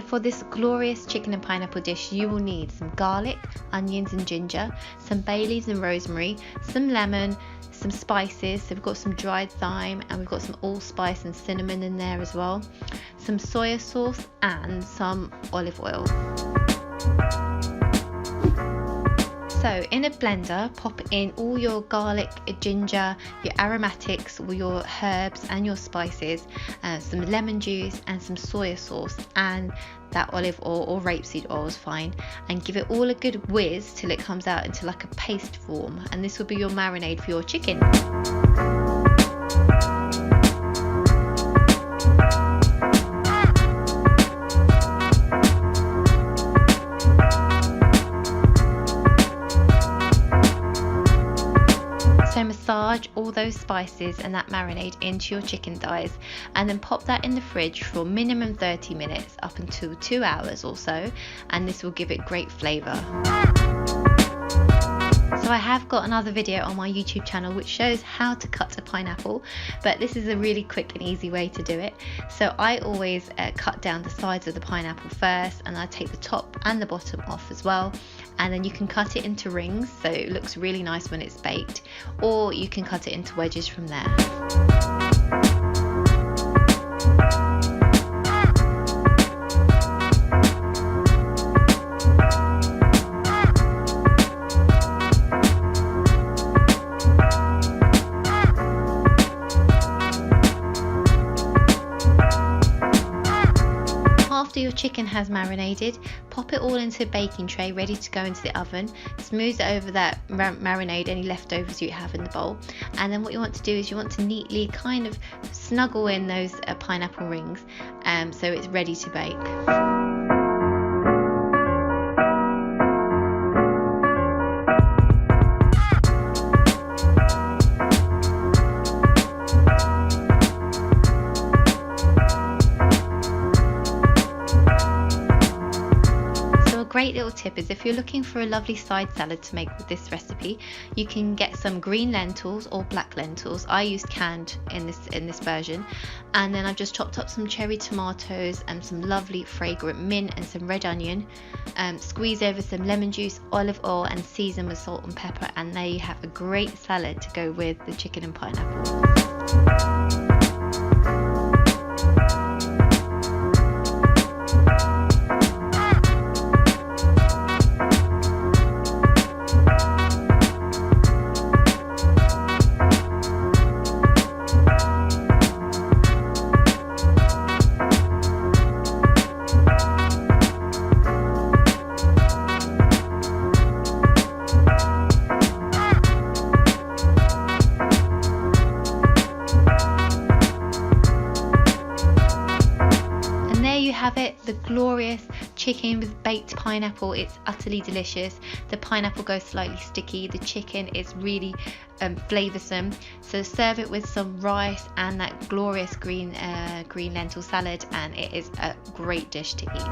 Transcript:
So for this glorious chicken and pineapple dish, you will need some garlic, onions and ginger, some bay leaves and rosemary, some lemon, some spices. So we've got some dried thyme and we've got some allspice and cinnamon in there as well, some soya sauce and some olive oil. So in a blender, pop in all your garlic, ginger, your aromatics, all your herbs and your spices, some lemon juice and some soya sauce and that olive oil or rapeseed oil is fine, and give it all a good whiz till it comes out into like a paste form, and this will be your marinade for your chicken. So massage all those spices and that marinade into your chicken thighs, and then pop that in the fridge for minimum 30 minutes up until 2 hours or so, and this will give it great flavour. So I have got another video on my YouTube channel which shows how to cut a pineapple, but this is a really quick and easy way to do it. So I always cut down the sides of the pineapple first, and I take the top and the bottom off as well, and then you can cut it into rings so it looks really nice when it's baked, or you can cut it into wedges from there. After your chicken has marinated, pop it all into a baking tray ready to go into the oven. Smooth over that marinade, any leftovers you have in the bowl, and then what you want to do is you want to neatly kind of snuggle in those pineapple rings so it's ready to bake. Great little tip is if you're looking for a lovely side salad to make with this recipe, you can get some green lentils or black lentils. I used canned in this version, and then I've just chopped up some cherry tomatoes and some lovely fragrant mint and some red onion. Squeeze over some lemon juice, olive oil and season with salt and pepper, and there you have a great salad to go with the chicken and pineapple. Have it, the glorious chicken with baked pineapple. It's utterly delicious. The pineapple goes slightly sticky, the chicken is really flavoursome. So serve it with some rice and that glorious green lentil salad, and it is a great dish to eat.